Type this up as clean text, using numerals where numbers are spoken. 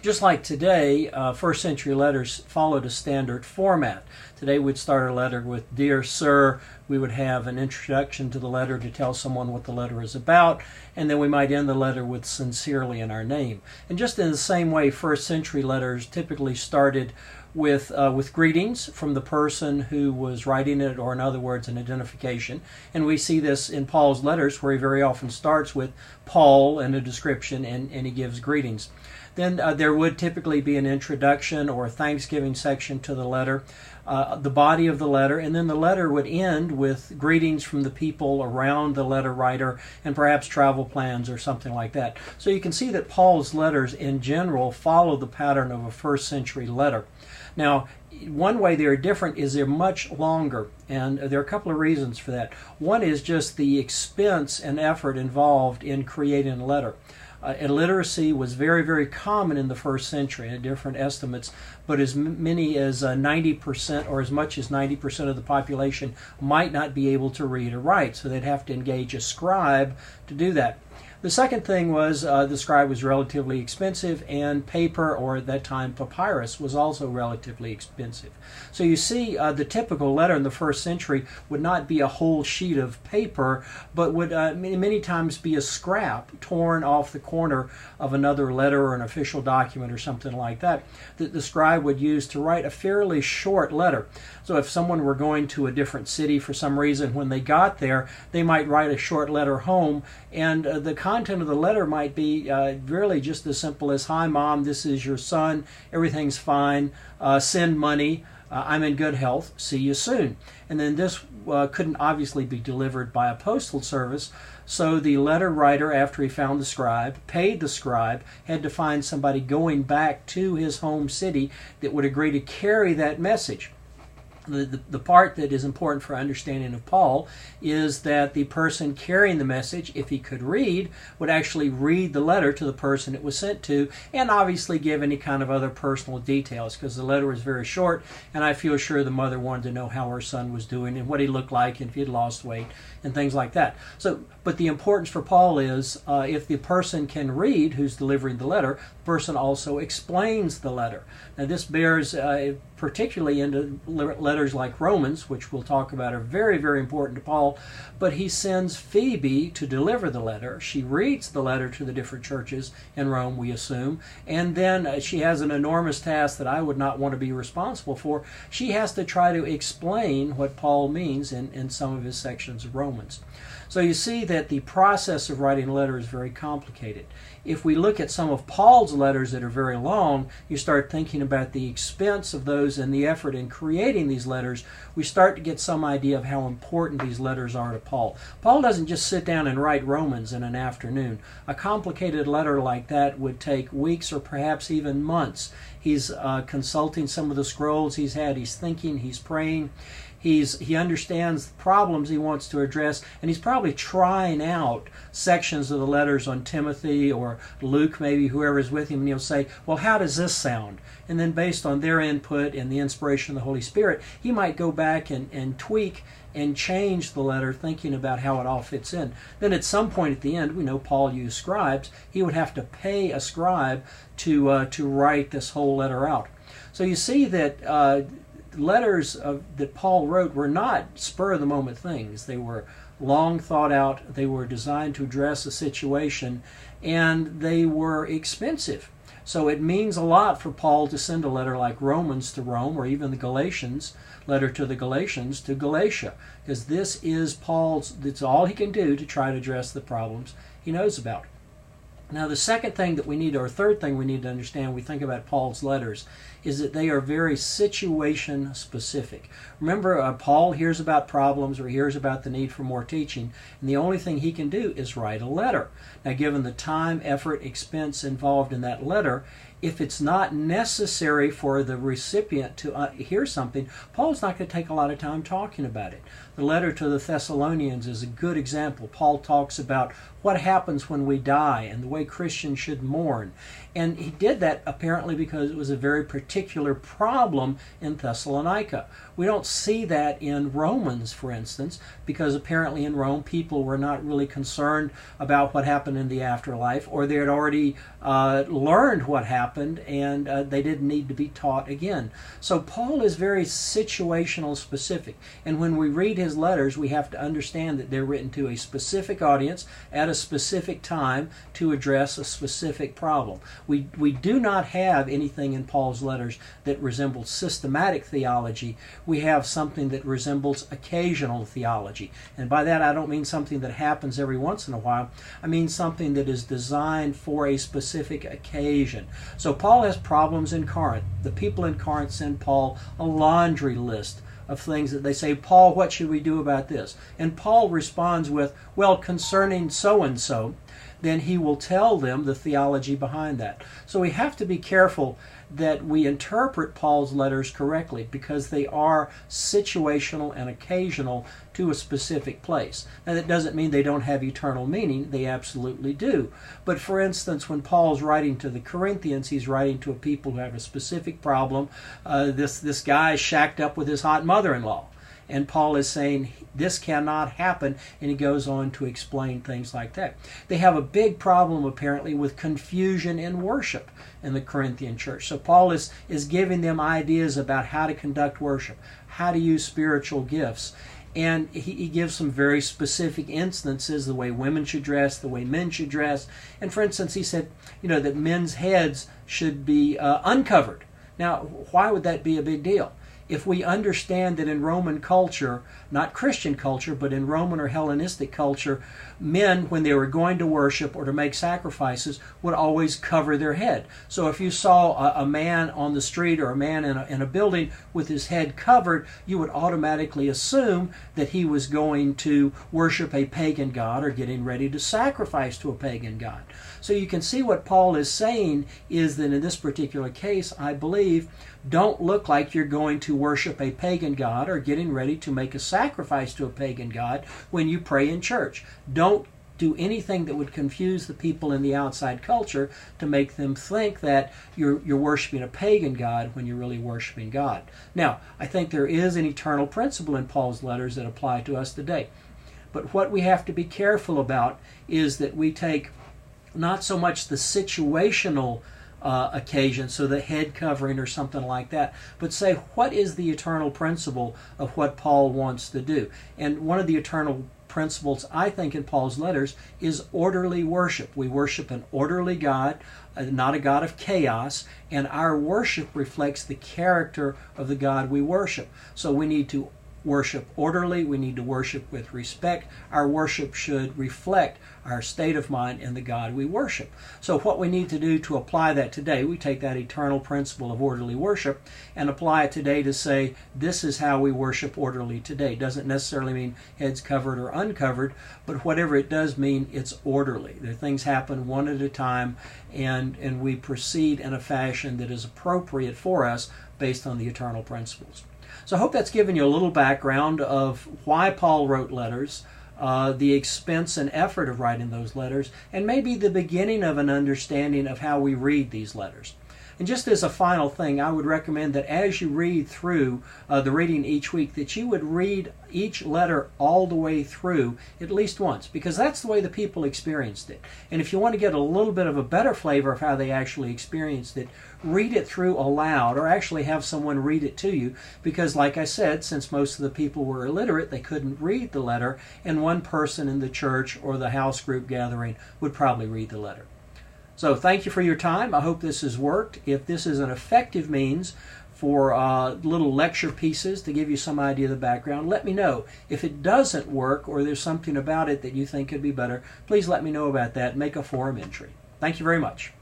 Just like today, first century letters followed a standard format. Today we'd start a letter with "Dear Sir." We would have an introduction to the letter to tell someone what the letter is about, and then we might end the letter with "Sincerely" in our name. And just in the same way, first century letters typically started with greetings from the person who was writing it, or in other words, an identification. And we see this in Paul's letters, where he very often starts with Paul and a description, and he gives greetings. Then there would typically be an introduction or a thanksgiving section to the letter, the body of the letter, and then the letter would end with greetings from the people around the letter writer and perhaps travel plans or something like that. So you can see that Paul's letters in general follow the pattern of a first century letter. Now, one way they're different is they're much longer, and there are a couple of reasons for that. One is just the expense and effort involved in creating a letter. Illiteracy was very, very common in the first century, at different estimates, but as many as 90% or as much as 90% of the population might not be able to read or write, so they'd have to engage a scribe to do that. The second thing was the scribe was relatively expensive, and paper, or at that time papyrus, was also relatively expensive. So you see, the typical letter in the first century would not be a whole sheet of paper, but would many times be a scrap torn off the corner of another letter or an official document or something like that the scribe would use to write a fairly short letter. So if someone were going to a different city for some reason, when they got there, they might write a short letter home, and the content of the letter might be really just as simple as, "Hi, Mom, this is your son. Everything's fine. Send money. I'm in good health. See you soon." And then this couldn't obviously be delivered by a postal service, so the letter writer, after he found the scribe, paid the scribe, had to find somebody going back to his home city that would agree to carry that message. The part that is important for understanding of Paul is that the person carrying the message, if he could read, would actually read the letter to the person it was sent to, and obviously give any kind of other personal details, because the letter was very short, and I feel sure the mother wanted to know how her son was doing and what he looked like and if he had lost weight and things like that. So, but the importance for Paul is if the person can read who's delivering the letter, the person also explains the letter. Now this bears particularly into letters like Romans, which we'll talk about are very, very important to Paul, but he sends Phoebe to deliver the letter. She reads the letter to the different churches in Rome, we assume, and then she has an enormous task that I would not want to be responsible for. She has to try to explain what Paul means in some of his sections of Romans. So you see that the process of writing a letter is very complicated. If we look at some of Paul's letters that are very long, you start thinking about the expense of those and the effort in creating these letters, we start to get some idea of how important these letters are to Paul. Paul doesn't just sit down and write Romans in an afternoon. A complicated letter like that would take weeks or perhaps even months. He's consulting some of the scrolls he's had. He's thinking, he's praying. He understands the problems he wants to address, and he's probably trying out sections of the letters on Timothy or Luke, maybe whoever's with him, and he'll say, well, how does this sound? And then based on their input and the inspiration of the Holy Spirit, he might go back and tweak and change the letter, thinking about how it all fits in. Then at some point at the end, we know Paul used scribes. He would have to pay a scribe to write this whole letter out. So you see that letters that Paul wrote were not spur-of-the-moment things. They were long thought out. They were designed to address a situation, and they were expensive. So it means a lot for Paul to send a letter like Romans to Rome, or even the Galatians, letter to the Galatians to Galatia, because this is Paul's, that's all he can do to try to address the problems he knows about. Now the second thing that we need, or third thing we need to understand when we think about Paul's letters, is that they are very situation specific. Remember, Paul hears about problems or hears about the need for more teaching, and the only thing he can do is write a letter. Now given the time, effort, expense involved in that letter, if it's not necessary for the recipient to hear something, Paul's not going to take a lot of time talking about it. The letter to the Thessalonians is a good example. Paul talks about what happens when we die and the way Christians should mourn. And he did that apparently because it was a very particular problem in Thessalonica. We don't see that in Romans, for instance, because apparently in Rome people were not really concerned about what happened in the afterlife, or they had already learned what happened and they didn't need to be taught again. So Paul is very situational specific, and when we read his letters we have to understand that they're written to a specific audience at a specific time to address a specific problem. We do not have anything in Paul's letters that resembles systematic theology. We have something that resembles occasional theology. And by that I don't mean something that happens every once in a while. I mean something that is designed for a specific occasion. So Paul has problems in Corinth. The people in Corinth send Paul a laundry list of things that they say, Paul, what should we do about this? And Paul responds with, well, concerning so-and-so, then he will tell them the theology behind that. So we have to be careful that we interpret Paul's letters correctly, because they are situational and occasional to a specific place. Now that doesn't mean they don't have eternal meaning. They absolutely do. But for instance, when Paul's writing to the Corinthians, he's writing to a people who have a specific problem. This guy is shacked up with his hot mother-in-law. And Paul is saying this cannot happen, and he goes on to explain things like that. They have a big problem apparently with confusion in worship in the Corinthian church. So Paul is giving them ideas about how to conduct worship, how to use spiritual gifts. And he gives some very specific instances, the way women should dress, the way men should dress. And for instance, he said, that men's heads should be uncovered. Now, why would that be a big deal? If we understand that in Roman culture, not Christian culture, but in Roman or Hellenistic culture, men, when they were going to worship or to make sacrifices, would always cover their head. So if you saw a man on the street or a man in a building with his head covered, you would automatically assume that he was going to worship a pagan god or getting ready to sacrifice to a pagan god. So you can see what Paul is saying is that in this particular case, I believe, don't look like you're going to worship a pagan god or getting ready to make a sacrifice to a pagan god when you pray in church. Don't do anything that would confuse the people in the outside culture to make them think that you're worshiping a pagan god when you're really worshiping God. Now, I think there is an eternal principle in Paul's letters that apply to us today. But what we have to be careful about is that we take not so much the situational occasion, so the head covering or something like that, but say, what is the eternal principle of what Paul wants to do? And one of the eternal principles, I think, in Paul's letters is orderly worship. We worship an orderly God, not a God of chaos, and our worship reflects the character of the God we worship. So we need to worship orderly. We need to worship with respect. Our worship should reflect our state of mind in the God we worship. So what we need to do to apply that today, we take that eternal principle of orderly worship and apply it today to say, this is how we worship orderly today. Doesn't necessarily mean heads covered or uncovered, but whatever it does mean, it's orderly. The things happen one at a time, and we proceed in a fashion that is appropriate for us based on the eternal principles. So I hope that's given you a little background of why Paul wrote letters, the expense and effort of writing those letters, and maybe the beginning of an understanding of how we read these letters. And just as a final thing, I would recommend that as you read through the reading each week, that you would read each letter all the way through at least once, because that's the way the people experienced it. And if you want to get a little bit of a better flavor of how they actually experienced it, read it through aloud, or actually have someone read it to you, because like I said, since most of the people were illiterate, they couldn't read the letter, and one person in the church or the house group gathering would probably read the letter. So thank you for your time. I hope this has worked. If this is an effective means for little lecture pieces to give you some idea of the background, let me know. If it doesn't work or there's something about it that you think could be better, please let me know about that. Make a forum entry. Thank you very much.